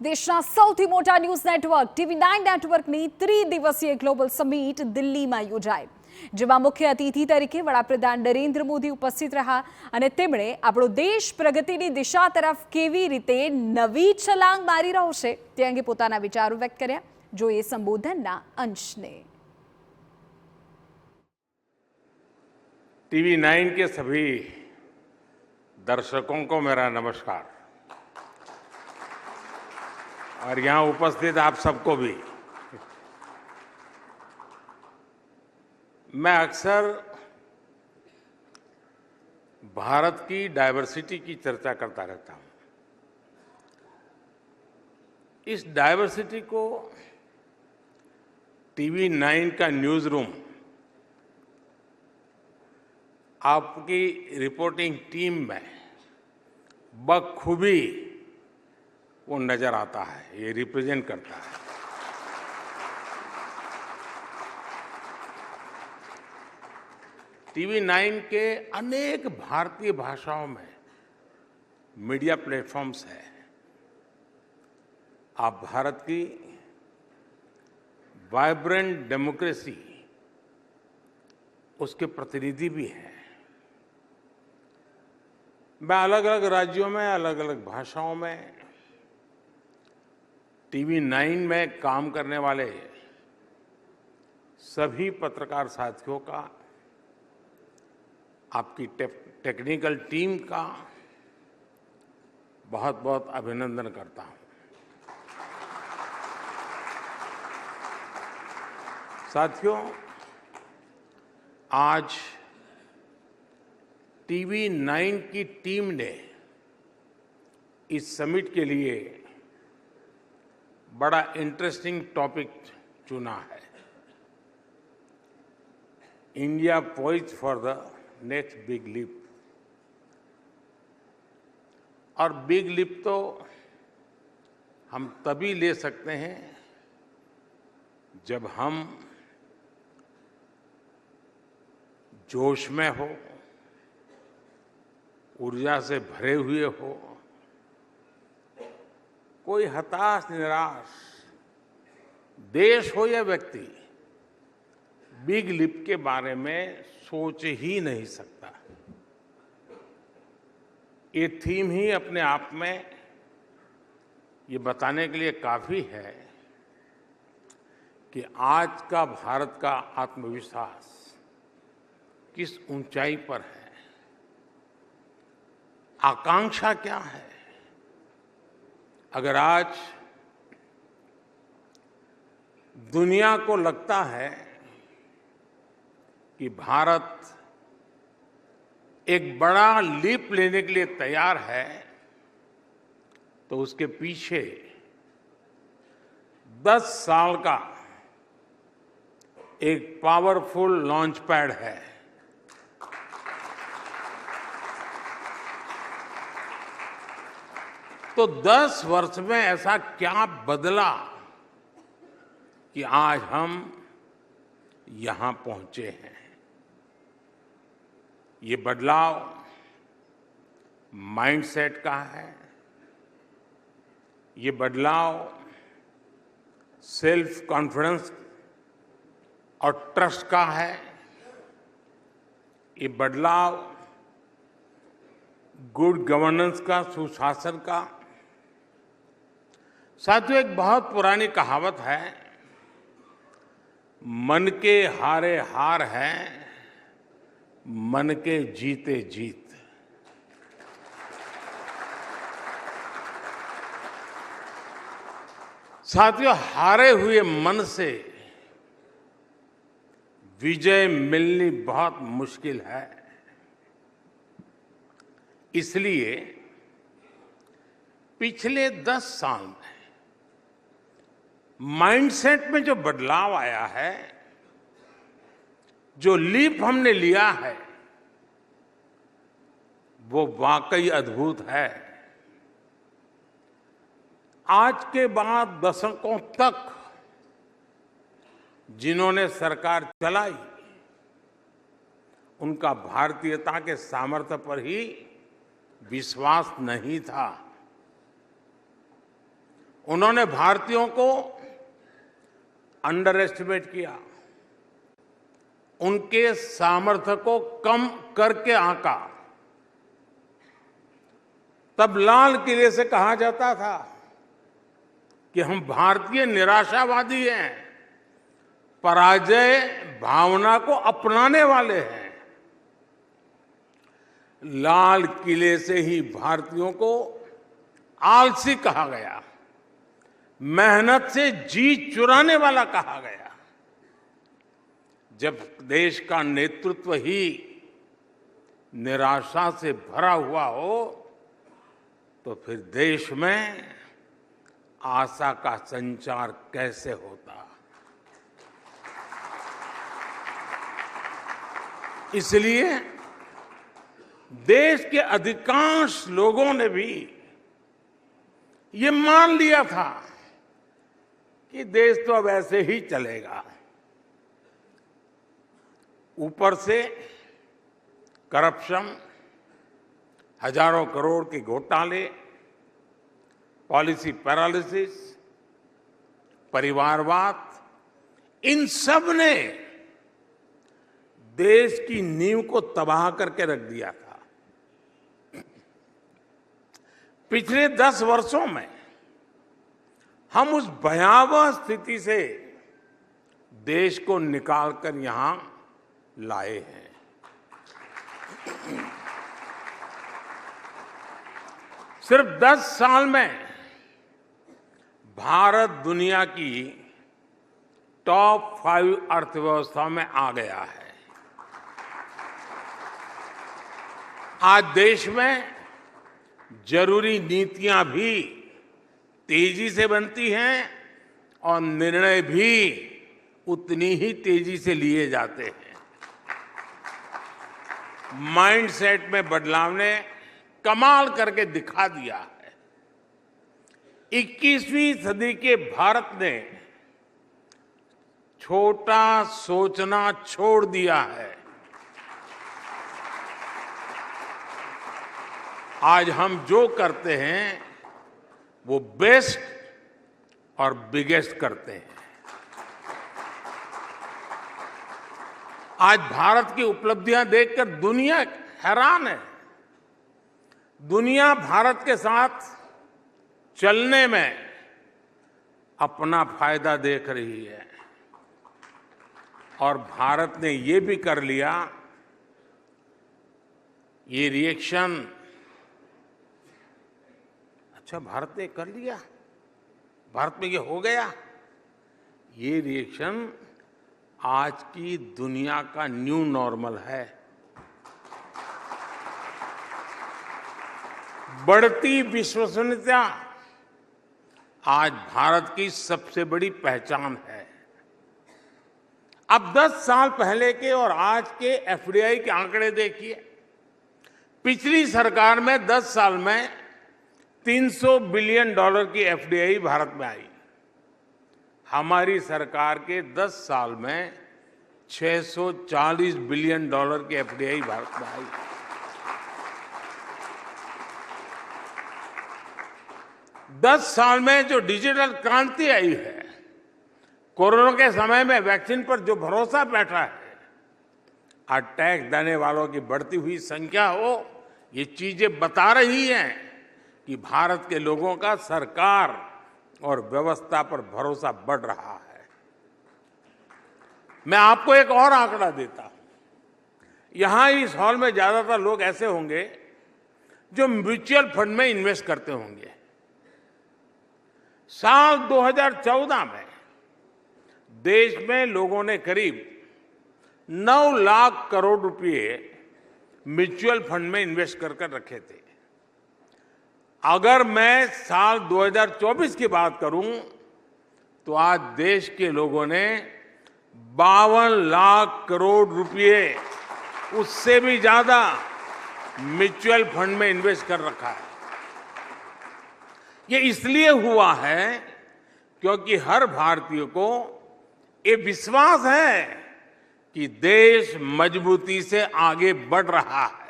દેશના સૌથી મોટા ન્યૂઝ નેટવર્ક TV9 નેટવર્કની ત્રિદિવસીય ગ્લોબલ સમિટ દિલ્હીમાં યોજાઈ, જેમાં મુખ્ય અતિથિ તરીકે વડાપ્રધાન નરેન્દ્ર મોદી ઉપસ્થિત રહ્યા અને તેમણે આપણો દેશ પ્રગતિની દિશા તરફ કેવી રીતે નવી છલાંગ મારી રહ્યો છે તે અંગે પોતાના વિચારો વ્યક્ત કર્યા. જોઈએ સંબોધનના અંશને. TV9 के सभी दर्शकों को मेरा नमस्कार और यहाँ उपस्थित आप सबको भी. मैं अक्सर भारत की डायवर्सिटी की चर्चा करता रहता हूँ. इस डायवर्सिटी को TV9 का न्यूज़ रूम आपकी रिपोर्टिंग टीम में बखूबी वो नजर आता है, ये रिप्रेजेंट करता है. TV9 के अनेक भारतीय भाषाओं में मीडिया प्लेटफॉर्म्स हैं. आप भारत की वाइब्रेंट डेमोक्रेसी उसके प्रतिनिधि भी हैं. मैं अलग अलग राज्यों में अलग अलग भाषाओं में TV9 में काम करने वाले सभी पत्रकार साथियों का, आपकी टेक्निकल टीम का बहुत बहुत अभिनंदन करता हूं. साथियों, आज TV9 की टीम ने इस समिट के लिए बड़ा इंटरेस्टिंग टॉपिक चुना है. India poised for the next big leap. और बिग लीप तो हम तभी ले सकते हैं जब हम जोश में हो, ऊर्जा से भरे हुए हो. कोई हताश निराश देश हो या व्यक्ति बिग लीप के बारे में सोच ही नहीं सकता. ये थीम ही अपने आप में ये बताने के लिए काफी है कि आज का भारत का आत्मविश्वास किस ऊंचाई पर है, आकांक्षा क्या है. अगर आज दुनिया को लगता है कि भारत एक बड़ा लीप लेने के लिए तैयार है, तो उसके पीछे 10 साल का एक पावरफुल लॉन्च पैड है. तो 10 वर्ष में ऐसा क्या बदला कि आज हम यहां पहुंचे हैं. ये बदलाव माइंडसेट का है, ये बदलाव सेल्फ कॉन्फिडेंस और ट्रस्ट का है, ये बदलाव गुड गवर्नेंस का, सुशासन का. साथियों, एक बहुत पुरानी कहावत है, मन के हारे हार है, मन के जीते जीत. साथियों, हारे हुए मन से विजय मिलनी बहुत मुश्किल है. इसलिए पिछले 10 साल में माइंडसेट में जो बदलाव आया है, जो लीप हमने लिया है, वो वाकई अद्भुत है. आज के बाद दशकों तक जिन्होंने सरकार चलाई, उनका भारतीयता के सामर्थ्य पर ही विश्वास नहीं था. उन्होंने भारतीयों को अंडर एस्टिमेट किया, उनके सामर्थ्य को कम करके आंका। तब लाल किले से कहा जाता था कि हम भारतीय निराशावादी हैं, पराजय भावना को अपनाने वाले हैं। लाल किले से ही भारतीयों को आलसी कहा गया, मेहनत से जी चुराने वाला कहा गया। जब देश का नेतृत्व ही निराशा से भरा हुआ हो तो फिर देश में आशा का संचार कैसे होता। इसलिए देश के अधिकांश लोगों ने भी ये मान लिया था कि देश तो अब ऐसे ही चलेगा। ऊपर से करप्शन, हजारों करोड़ के घोटाले, पॉलिसी पैरालिसिस, परिवारवाद, इन सब ने देश की नींव को तबाह करके रख दिया था। पिछले 10 वर्षों में हम उस भयावह स्थिति से देश को निकालकर यहां लाए हैं। सिर्फ 10 साल में भारत दुनिया की टॉप 5 अर्थव्यवस्था में आ गया है। आज देश में जरूरी नीतियां भी तेजी से बनती हैं और निर्णय भी उतनी ही तेजी से लिए जाते हैं। माइंडसेट में बदलाव ने कमाल करके दिखा दिया है। 21वीं सदी के भारत ने छोटा सोचना छोड़ दिया है। आज हम जो करते हैं वो बेस्ट और बिगेस्ट करते हैं। आज भारत की उपलब्धियां देखकर दुनिया हैरान है। दुनिया भारत के साथ चलने में अपना फायदा देख रही है और भारत ने ये भी कर लिया, ये रिएक्शन, अच्छा भारत ने कर लिया, भारत में ये हो गया, ये रिएक्शन आज की दुनिया का न्यू नॉर्मल है। बढ़ती विश्वसनीयता आज भारत की सबसे बड़ी पहचान है। अब 10 साल पहले के और आज के एफडीआई के आंकड़े देखिए। पिछली सरकार में 10 साल में $300 बिलियन की एफडीआई भारत में आई। हमारी सरकार के 10 साल में $640 बिलियन की एफडीआई भारत में आई। दस साल में जो डिजिटल क्रांति आई है, कोरोना के समय में वैक्सीन पर जो भरोसा बैठा है, आज टैक्स देने वालों की बढ़ती हुई संख्या हो, ये चीजें बता रही हैं कि भारत के लोगों का सरकार और व्यवस्था पर भरोसा बढ़ रहा है। मैं आपको एक और आंकड़ा देता हूं। यहां इस हॉल में ज्यादातर लोग ऐसे होंगे जो म्यूचुअल फंड में इन्वेस्ट करते होंगे। साल 2014 में देश में लोगों ने करीब 9 लाख करोड़ रुपए म्यूचुअल फंड में इन्वेस्ट कर रखे थे। अगर मैं साल 2024 की बात करूं तो आज देश के लोगों ने 52 लाख करोड़ रुपए, उससे भी ज्यादा म्यूचुअल फंड में इन्वेस्ट कर रखा है। ये इसलिए हुआ है क्योंकि हर भारतीय को ये विश्वास है कि देश मजबूती से आगे बढ़ रहा है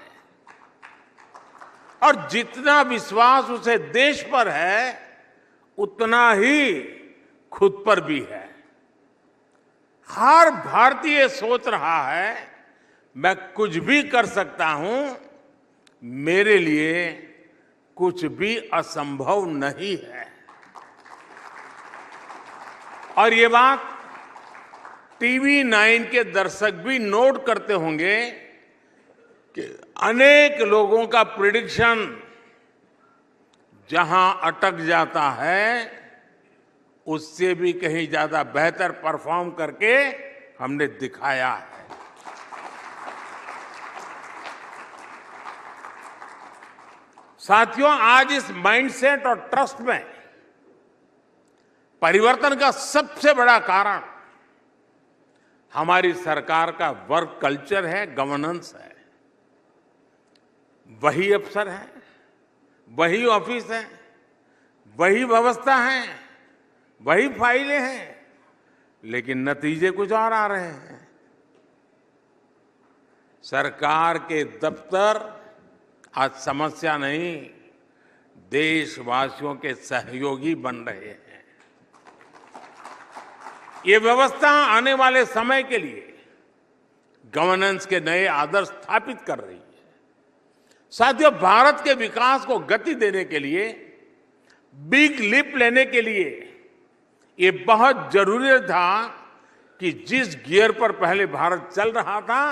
और जितना विश्वास उसे देश पर है, उतना ही खुद पर भी है। हर भारतीय सोच रहा है मैं कुछ भी कर सकता हूं, मेरे लिए कुछ भी असंभव नहीं है। और ये बात टीवी 9 के दर्शक भी नोट करते होंगे कि अनेक लोगों का प्रिडिक्शन जहां अटक जाता है, उससे भी कहीं ज्यादा बेहतर परफॉर्म करके हमने दिखाया है। साथियों, आज इस माइंडसेट और ट्रस्ट में परिवर्तन का सबसे बड़ा कारण हमारी सरकार का वर्क कल्चर है, गवर्नेंस है। वही अफसर है, वही ऑफिस है, वही व्यवस्था है, वही फाइलें हैं, लेकिन नतीजे कुछ और आ रहे हैं। सरकार के दफ्तर आज समस्या नहीं, देशवासियों के सहयोगी बन रहे हैं। ये व्यवस्था आने वाले समय के लिए गवर्नेंस के नए आदर्श स्थापित कर रही है। साथियों, भारत के विकास को गति देने के लिए, बिग लीप लेने के लिए ये बहुत जरूरी था कि जिस गियर पर पहले भारत चल रहा था,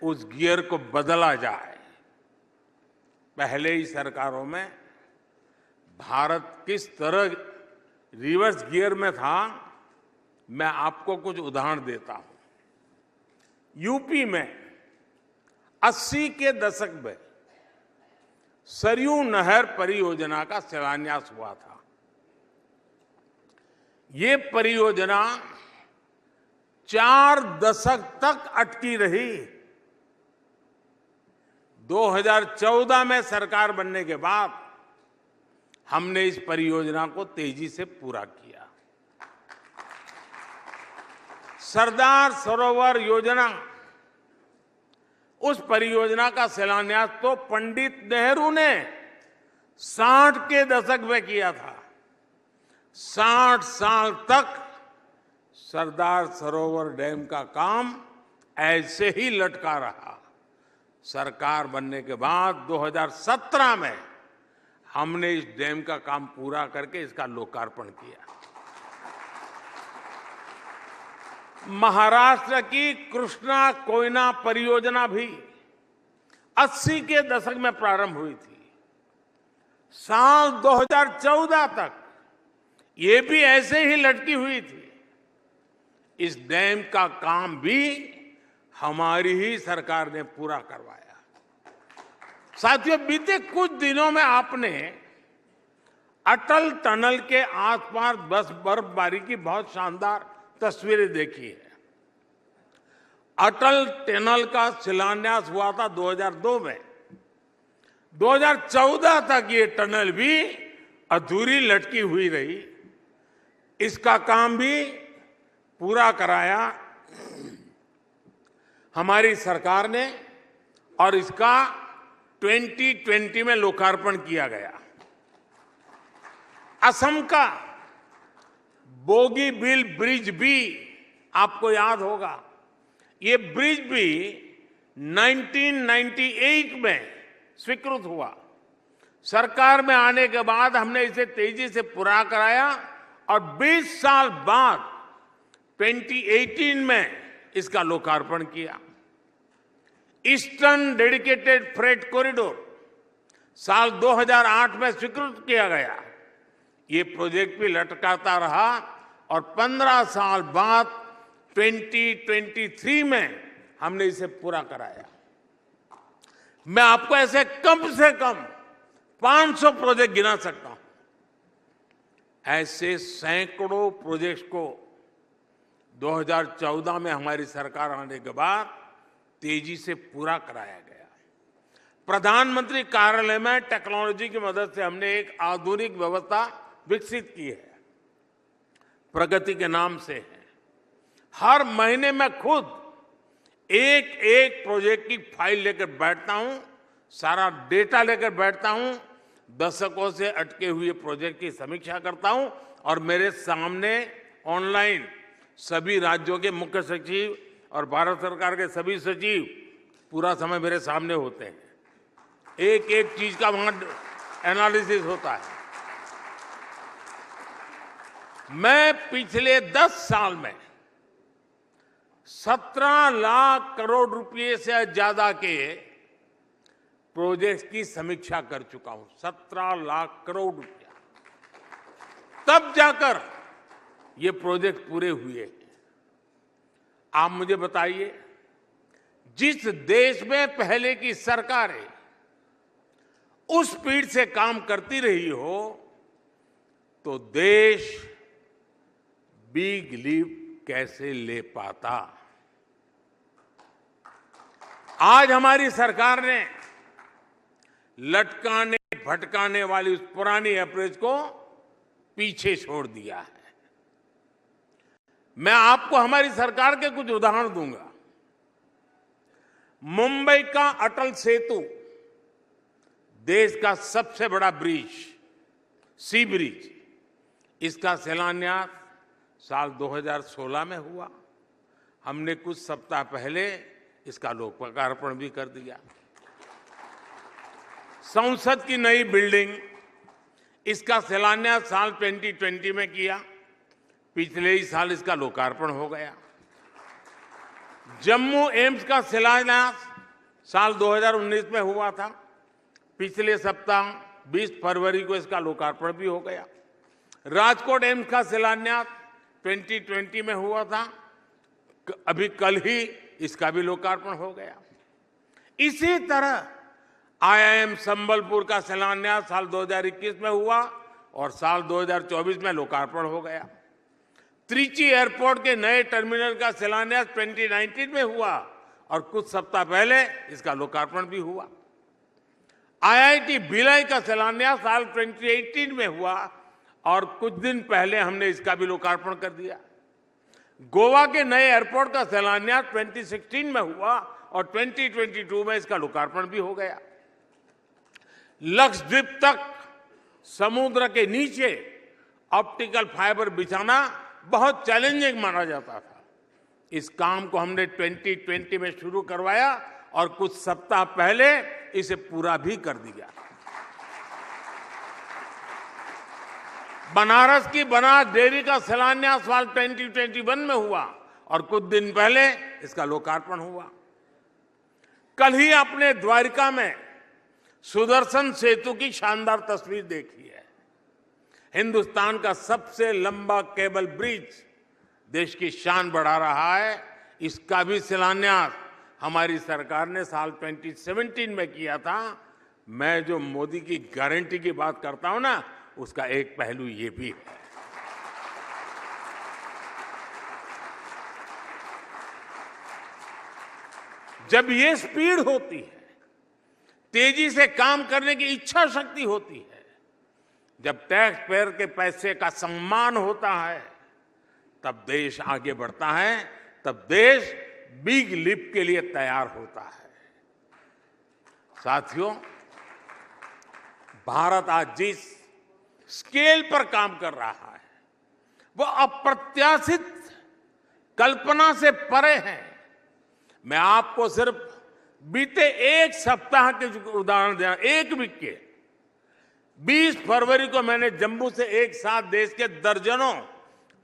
उस गियर को बदला जाए। पहले ही सरकारों में भारत किस तरह रिवर्स गियर में था, मैं आपको कुछ उदाहरण देता हूं। यूपी में 80 के दशक में सरयू नहर परियोजना का शिलान्यास हुआ था। ये परियोजना 4 दशक तक अटकी रही। 2014 में सरकार बनने के बाद हमने इस परियोजना को तेजी से पूरा किया। सरदार सरोवर योजना, उस परियोजना का शिलान्यास तो पंडित नेहरू ने 60 के दशक में किया था। 60 साल तक सरदार सरोवर डैम का काम ऐसे ही लटका रहा। सरकार बनने के बाद 2017 में हमने इस डैम का काम पूरा करके इसका लोकार्पण किया। महाराष्ट्र की कृष्णा कोयना परियोजना भी 80 के दशक में प्रारंभ हुई थी। साल 2014 तक ये भी ऐसे ही लटकी हुई थी। इस डैम का काम भी हमारी ही सरकार ने पूरा करवाया। साथियों, बीते कुछ दिनों में आपने अटल टनल के आसपास बर्फबारी की बहुत शानदार तस्वीरें देखी है। अटल टनल का शिलान्यास हुआ था 2002 में। 2014 तक ये टनल भी अधूरी लटकी हुई रही। इसका काम भी पूरा कराया हमारी सरकार ने और इसका 2020 में लोकार्पण किया गया। असम का बोगीबील ब्रिज भी आपको याद होगा। ये ब्रिज भी 1998 में स्वीकृत हुआ। सरकार में आने के बाद हमने इसे तेजी से पूरा कराया और 20 साल बाद 2018 में इसका लोकार्पण किया। ईस्टर्न डेडिकेटेड फ्रेट कॉरिडोर साल 2008 में स्वीकृत किया गया। ये प्रोजेक्ट भी लटकाता रहा और 15 साल बाद 2023 में हमने इसे पूरा कराया। मैं आपको ऐसे कम से कम 500 प्रोजेक्ट गिना सकता हूं। ऐसे सैकड़ों प्रोजेक्ट्स को 2014 में हमारी सरकार आने के बाद तेजी से पूरा कराया गया। प्रधानमंत्री कार्यालय में टेक्नोलॉजी की मदद से हमने एक आधुनिक व्यवस्था विकसित की है। प्रगति के नाम से है। हर महीने मैं खुद एक एक प्रोजेक्ट की फाइल लेकर बैठता हूं, सारा डेटा लेकर बैठता हूं, दशकों से अटके हुए प्रोजेक्ट की समीक्षा करता हूं और मेरे सामने ऑनलाइन सभी राज्यों के मुख्य सचिव और भारत सरकार के सभी सचिव पूरा समय मेरे सामने होते हैं। एक एक चीज का वहां एनालिसिस होता है। मैं पिछले 10 साल में 17 लाख करोड़ रुपए से ज्यादा के प्रोजेक्ट्स की समीक्षा कर चुका हूं। 17 लाख करोड़ रुपया, तब जाकर ये प्रोजेक्ट पूरे हुए। आप मुझे बताइए, जिस देश में पहले की सरकारें उस स्पीड से काम करती रही हो तो देश बिग लीप कैसे ले पाता। आज हमारी सरकार ने लटकाने भटकाने वाली उस पुरानी अप्रोच को पीछे छोड़ दिया है। मैं आपको हमारी सरकार के कुछ उदाहरण दूंगा। मुंबई का अटल सेतु, देश का सबसे बड़ा ब्रिज, सी ब्रिज, इसका शिलान्यास साल 2016 में हुआ। हमने कुछ सप्ताह पहले इसका लोकार्पण भी कर दिया। संसद की नई बिल्डिंग, इसका शिलान्यास साल 2020 में किया, पिछले ही साल इसका लोकार्पण हो गया। जम्मू एम्स का शिलान्यास साल 2019 में हुआ था, पिछले सप्ताह 20 फरवरी को इसका लोकार्पण भी हो गया। राजकोट एम्स का शिलान्यास 2020 में हुआ था, अभी कल ही इसका भी लोकार्पण हो गया। इसी तरह आईआईएम संबलपुर का शिलान्यास साल 2021 में हुआ और साल 2024 में लोकार्पण हो गया। त्रिची एयरपोर्ट के नए टर्मिनल का शिलान्यास 2019 में हुआ और कुछ सप्ताह पहले इसका लोकार्पण भी हुआ। आईआईटी भिलाई का शिलान्यास साल 2018 में हुआ और कुछ दिन पहले हमने इसका भी लोकार्पण कर दिया। गोवा के नए एयरपोर्ट का शिलान्यास 2016 में हुआ और 2022 में इसका लोकार्पण भी हो गया। लक्षद्वीप तक समुद्र के नीचे ऑप्टिकल फाइबर बिछाना बहुत चैलेंजिंग माना जाता था। इस काम को हमने 2020 में शुरू करवाया और कुछ सप्ताह पहले इसे पूरा भी कर दिया। बनारस की बनास डेयरी का शिलान्यास साल 2021 में हुआ और कुछ दिन पहले इसका लोकार्पण हुआ। कल ही आपने द्वारिका में सुदर्शन सेतु की शानदार तस्वीर देखी है। हिंदुस्तान का सबसे लंबा केबल ब्रिज देश की शान बढ़ा रहा है। इसका भी शिलान्यास हमारी सरकार ने साल 2017 में किया था। मैं जो मोदी की गारंटी की बात करता हूं ना, उसका एक पहलू ये भी है। जब ये स्पीड होती है, तेजी से काम करने की इच्छा शक्ति होती है, जब टैक्स पेयर के पैसे का सम्मान होता है, तब देश आगे बढ़ता है, तब देश बिग लीप के लिए तैयार होता है। साथियों, भारत आज जिस स्केल पर काम कर रहा है वो अप्रत्याशित कल्पना से परे है। मैं आपको सिर्फ बीते एक सप्ताह के उदाहरण देना, एक वीक के 20 फरवरी को मैंने जम्मू से एक साथ देश के दर्जनों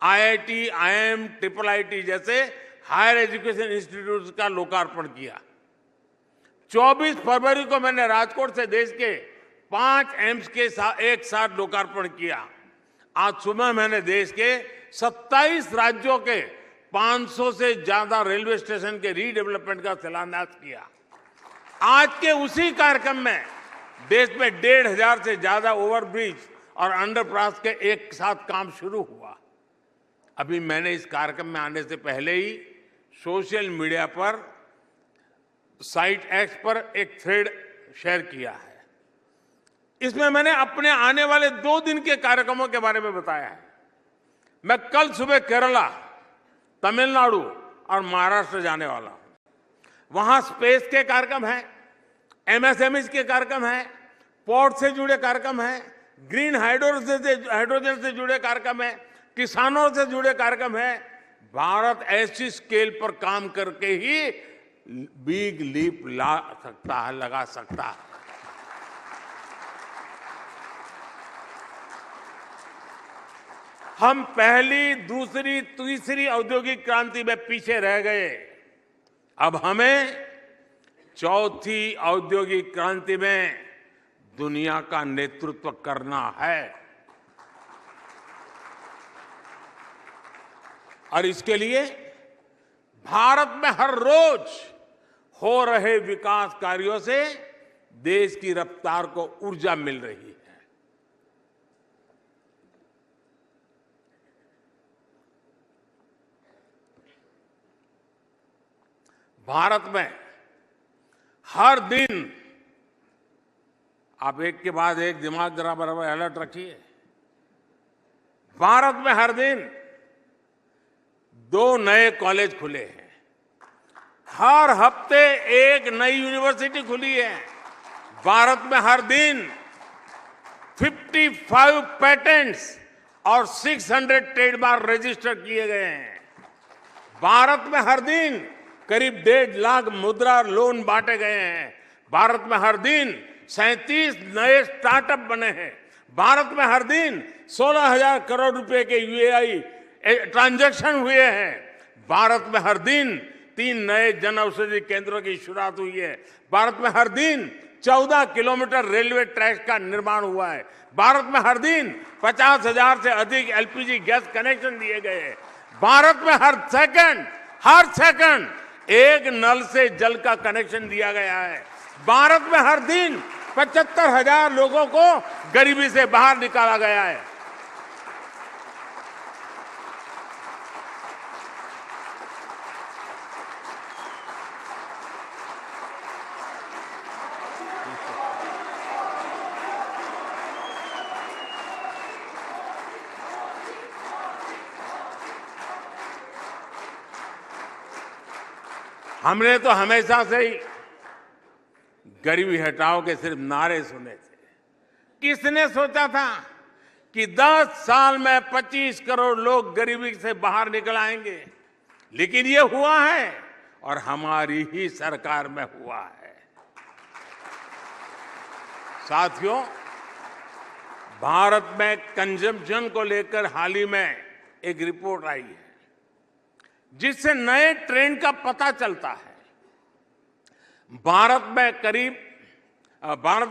आईआईटी, आईएम, IIIT जैसे हायर एजुकेशन इंस्टीट्यूट का लोकार्पण किया। 24 फरवरी को मैंने राजकोट से देश के 5 एम्स के एक साथ लोकार्पण किया। आज सुबह मैंने देश के 27 राज्यों के 500 से ज्यादा रेलवे स्टेशन के रीडेवलपमेंट का शिलान्यास किया। आज के उसी कार्यक्रम में देश में 1,500 से ज्यादा ओवरब्रिज और अंडरपास के एक साथ काम शुरू हुआ। अभी मैंने इस कार्यक्रम में आने से पहले ही सोशल मीडिया पर साइट एक्स पर एक थ्रेड शेयर किया है। इसमें मैंने अपने आने वाले 2 दिन के कार्यक्रमों के बारे में बताया है। मैं कल सुबह केरला, तमिलनाडु और महाराष्ट्र जाने वाला हूं। वहां स्पेस के कार्यक्रम हैं, एमएसएमई के कार्यक्रम हैं, पोर्ट से जुड़े कार्यक्रम हैं, ग्रीन हाइड्रोजन से जुड़े कार्यक्रम हैं, किसानों से जुड़े कार्यक्रम हैं। भारत ऐसी स्केल पर काम करके ही बिग लीप लगा सकता है। हम पहली, दूसरी, तीसरी औद्योगिक क्रांति में पीछे रह गए। अब हमें चौथी औद्योगिक क्रांति में दुनिया का नेतृत्व करना है और इसके लिए भारत में हर रोज हो रहे विकास कार्यों से देश की रफ्तार को ऊर्जा मिल रही है। भारत में हर दिन, आप एक के बाद एक दिमाग जरा बराबर अलर्ट रखिए, भारत में हर दिन 2 नए कॉलेज खुले हैं, हर हफ्ते एक नई यूनिवर्सिटी खुली है। भारत में हर दिन 55 पेटेंट्स और 600 ट्रेडमार्क रजिस्टर किए गए हैं। भारत में हर दिन करीब 1.5 लाख मुद्रा लोन बांटे गए हैं। भारत में हर दिन 37 नए स्टार्टअप बने हैं। भारत में हर दिन 16,000 करोड़ रुपए के यूएई ट्रांजैक्शन हुए हैं। भारत में हर दिन 3 नए जन औषधि केंद्रों की शुरुआत हुई है। भारत में हर दिन 14 किलोमीटर रेलवे ट्रैक का निर्माण हुआ है। भारत में हर दिन 50,000 से अधिक एलपीजी गैस कनेक्शन दिए गए हैं। भारत में हर सेकंड एक नल से जल का कनेक्शन दिया गया है। भारत में हर दिन 75,000 लोगों को गरीबी से बाहर निकाला गया है। हमने तो हमेशा से ही गरीबी हटाओ के सिर्फ नारे सुने थे। किसने सोचा था कि 10 साल में 25 करोड़ लोग गरीबी से बाहर निकल आएंगे? लेकिन ये हुआ है और हमारी ही सरकार में हुआ है। साथियों, भारत में कंजम्पशन को लेकर हाल ही में एक रिपोर्ट आई है जिससे नए ट्रेंड का पता चलता है। भारत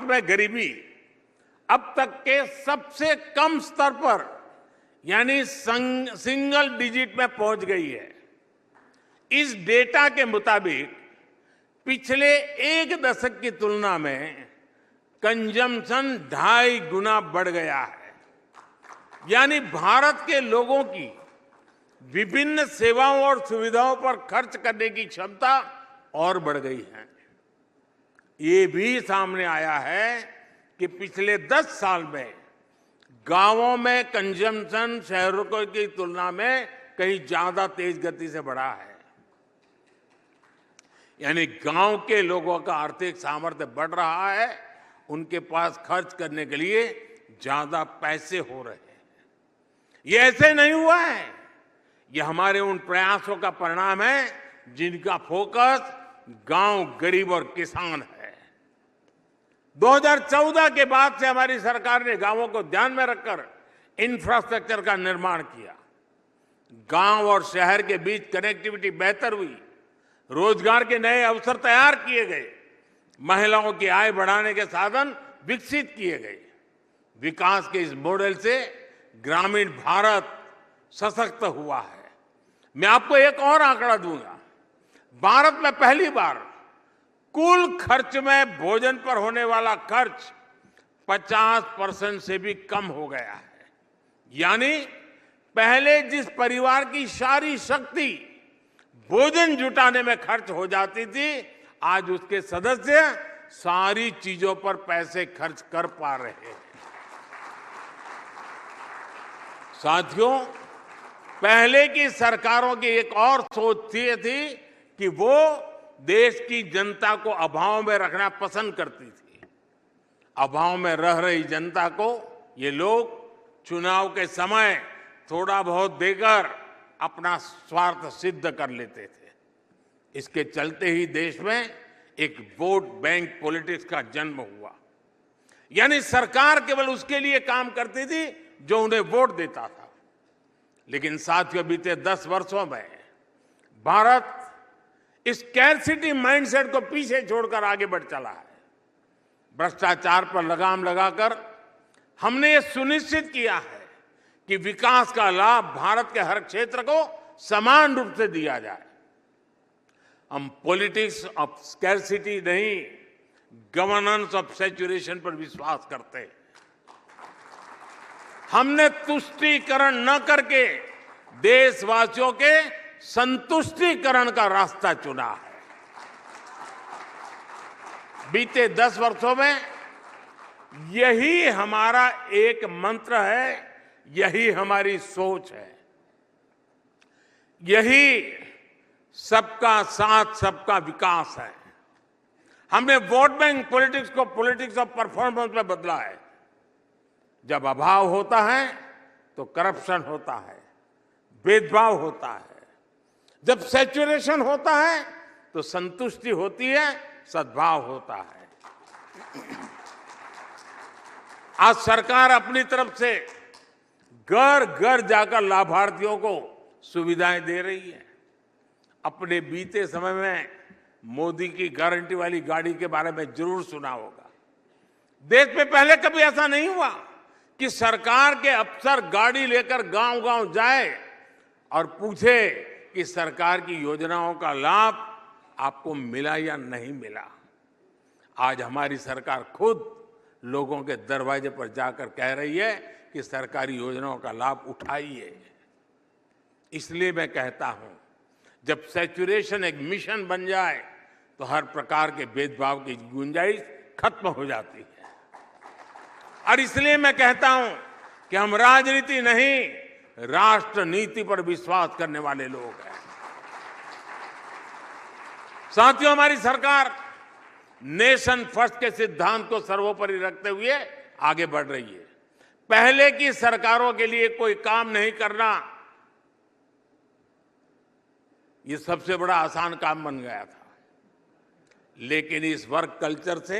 में गरीबी अब तक के सबसे कम स्तर पर यानी सिंगल डिजिट में पहुंच गई है। इस डेटा के मुताबिक पिछले 1 दशक की तुलना में कंजम्पशन 2.5 गुना बढ़ गया है। यानी भारत के लोगों की विभिन्न सेवाओं और सुविधाओं पर खर्च करने की क्षमता और बढ़ गई है। ये भी सामने आया है कि पिछले 10 साल में गांवों में कंजम्पशन शहरों की तुलना में कहीं ज्यादा तेज गति से बढ़ा है। यानी गांव के लोगों का आर्थिक सामर्थ्य बढ़ रहा है, उनके पास खर्च करने के लिए ज्यादा पैसे हो रहे हैं। ये ऐसे नहीं हुआ है, ये हमारे उन प्रयासों का परिणाम है जिनका फोकस गांव, गरीब और किसान है। 2014 के बाद से हमारी सरकार ने गांवों को ध्यान में रखकर इंफ्रास्ट्रक्चर का निर्माण किया। गांव और शहर के बीच कनेक्टिविटी बेहतर हुई, रोजगार के नए अवसर तैयार किए गए, महिलाओं की आय बढ़ाने के साधन विकसित किए गए। विकास के इस मॉडल से ग्रामीण भारत सशक्त हुआ है। मैं आपको एक और आंकड़ा दूंगा। भारत में पहली बार कुल खर्च में भोजन पर होने वाला खर्च 50% से भी कम हो गया है। यानी पहले जिस परिवार की सारी शक्ति भोजन जुटाने में खर्च हो जाती थी, आज उसके सदस्य सारी चीजों पर पैसे खर्च कर पा रहे हैं। साथियों, पहले की सरकारों की एक और सोच थी कि वो देश की जनता को अभाव में रखना पसंद करती थी। अभाव में रह रही जनता को ये लोग चुनाव के समय थोड़ा बहुत देकर अपना स्वार्थ सिद्ध कर लेते थे। इसके चलते ही देश में एक वोट बैंक पॉलिटिक्स का जन्म हुआ। यानी सरकार केवल उसके लिए काम करती थी जो उन्हें वोट देता था। लेकिन साथियों, बीते 10 वर्षों में भारत इस स्कैरसिटी माइंडसेट को पीछे छोड़कर आगे बढ़ चला है। भ्रष्टाचार पर लगाम लगाकर हमने ये सुनिश्चित किया है कि विकास का लाभ भारत के हर क्षेत्र को समान रूप से दिया जाए। हम पॉलिटिक्स ऑफ स्कैरसिटी नहीं, गवर्नेंस ऑफ सैचुरेशन पर विश्वास करते हैं। हमने तुष्टीकरण न करके देशवासियों के संतुष्टीकरण का रास्ता चुना है। बीते 10 वर्षों में यही हमारा एक मंत्र है, यही हमारी सोच है, यही सबका साथ सबका विकास है। हमने वोट बैंक पॉलिटिक्स को पॉलिटिक्स ऑफ परफॉर्मेंस में बदला है। जब अभाव होता है तो करप्शन होता है, भेदभाव होता है। जब सैचुरेशन होता है तो संतुष्टि होती है, सद्भाव होता है। आज सरकार अपनी तरफ से घर घर जाकर लाभार्थियों को सुविधाएं दे रही है। अपने बीते समय में मोदी की गारंटी वाली गाड़ी के बारे में जरूर सुना होगा। देश में पहले कभी ऐसा नहीं हुआ कि सरकार के अफसर गाड़ी लेकर गांव-गांव जाए और पूछे कि सरकार की योजनाओं का लाभ आपको मिला या नहीं मिला। आज हमारी सरकार खुद लोगों के दरवाजे पर जाकर कह रही है कि सरकारी योजनाओं का लाभ उठाइए। इसलिए मैं कहता हूं, जब सैचुरेशन एक मिशन बन जाए तो हर प्रकार के भेदभाव की गुंजाइश खत्म हो जाती है। और इसलिए मैं कहता हूं कि हम राजनीति नहीं, राष्ट्र नीति पर विश्वास करने वाले लोग हैं। साथियों, हमारी सरकार नेशन फर्स्ट के सिद्धांत को सर्वोपरि रखते हुए आगे बढ़ रही है। पहले की सरकारों के लिए कोई काम नहीं करना, ये सबसे बड़ा आसान काम बन गया था। लेकिन इस वर्क कल्चर से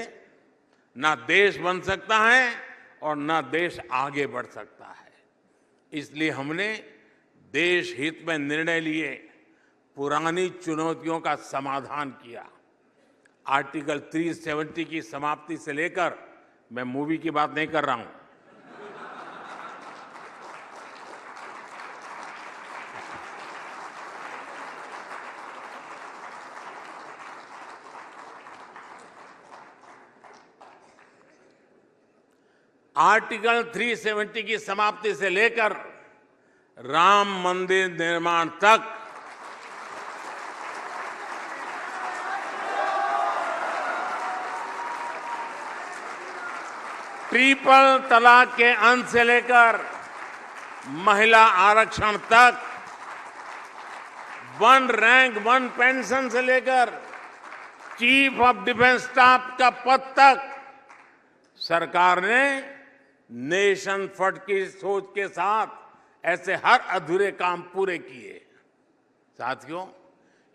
ना देश बन सकता है और ना देश आगे बढ़ सकता है। इसलिए हमने देश हित में निर्णय लिए, पुरानी चुनौतियों का समाधान किया। आर्टिकल 370 की समाप्ति से लेकर, मैं मूवी की बात नहीं कर रहा हूं, आर्टिकल 370 की समाप्ति से लेकर राम मंदिर निर्माण तक ट्रिपल तलाक के अंत से लेकर महिला आरक्षण तक, वन रैंक वन पेंशन से लेकर चीफ ऑफ डिफेंस स्टाफ का पद तक सरकार ने नेशन फर्स्ट की सोच के साथ ऐसे हर अधूरे काम पूरे किए। साथियों,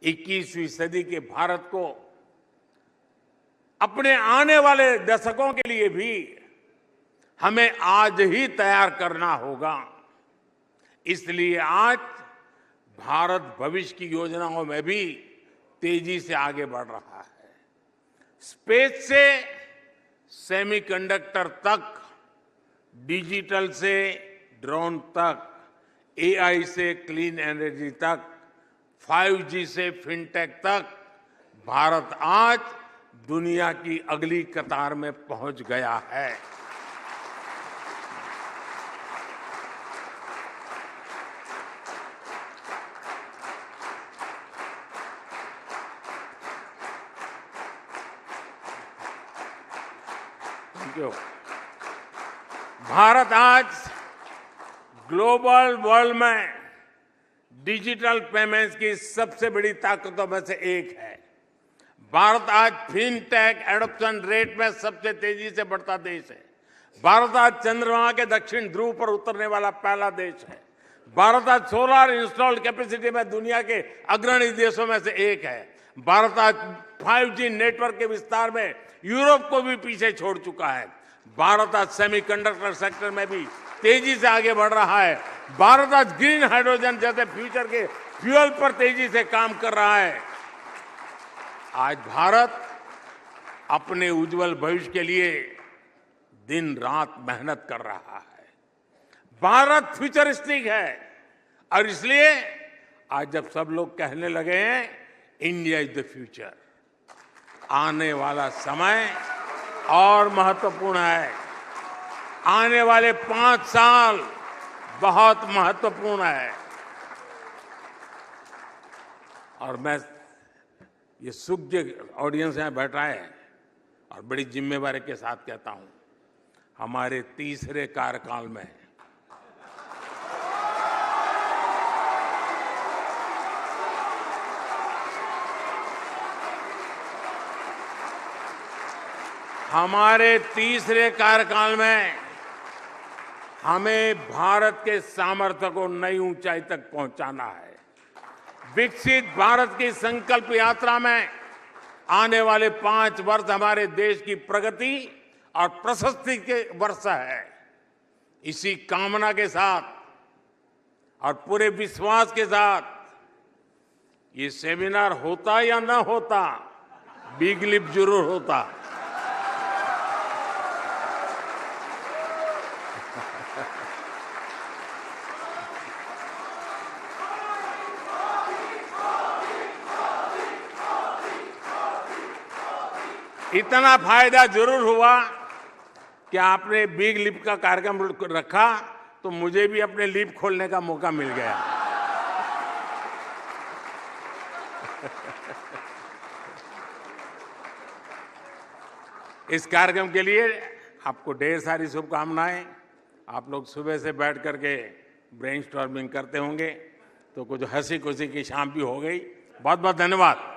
21वीं सदी के भारत को अपने आने वाले दशकों के लिए भी हमें आज ही तैयार करना होगा। इसलिए आज भारत भविष्य की योजनाओं में भी तेजी से आगे बढ़ रहा है। स्पेस से सेमीकंडक्टर तक, डिजिटल से ड्रोन तक, एआई से क्लीन एनर्जी तक, 5G से फिनटेक तक, भारत आज दुनिया की अगली कतार में पहुंच गया है। भारत आज ग्लोबल वर्ल्ड में डिजिटल पेमेंट्स की सबसे बड़ी ताकतों में से एक है। भारत आज फिनटेक एडॉप्शन रेट में सबसे तेजी से बढ़ता देश है। भारत आज चंद्रमा के दक्षिण ध्रुव पर उतरने वाला पहला देश है। भारत आज सोलर इंस्टॉल्ड कैपेसिटी में दुनिया के अग्रणी देशों में से एक है। भारत आज 5G नेटवर्क के विस्तार में यूरोप को भी पीछे छोड़ चुका है। भारत आज सेमीकंडक्टर सेक्टर में भी तेजी से आगे बढ़ रहा है। भारत आज ग्रीन हाइड्रोजन जैसे फ्यूचर के फ्यूल पर तेजी से काम कर रहा है। आज भारत अपने उज्जवल भविष्य के लिए दिन रात मेहनत कर रहा है। भारत फ्यूचरिस्टिक है और इसलिए आज जब सब लोग कहने लगे हैं इंडिया इज द फ्यूचर, आने वाला समय और महत्वपूर्ण है। आने वाले 5 साल बहुत महत्वपूर्ण है। और मैं ये सुख जो ऑडियंस यहाँ बैठा है और बड़ी जिम्मेवारी के साथ कहता हूं, हमारे तीसरे कार्यकाल में हमें भारत के सामर्थ्य को नई ऊंचाई तक पहुंचाना है। विकसित भारत की संकल्प यात्रा में आने वाले 5 वर्ष हमारे देश की प्रगति और प्रशस्ति के वर्ष है। इसी कामना के साथ और पूरे विश्वास के साथ ये सेमिनार होता या न होता, बिग लिप जरूर होता। इतना फायदा जरूर हुआ कि आपने बिग लिप का कार्यक्रम रखा तो मुझे भी अपने लिप खोलने का मौका मिल गया। इस कार्यक्रम के लिए आपको ढेर सारी शुभकामनाएं। आप लोग सुबह से बैठ करके ब्रेनस्टॉर्मिंग करते होंगे तो कुछ हंसी खुशी की शाम भी हो गई। बहुत बहुत धन्यवाद।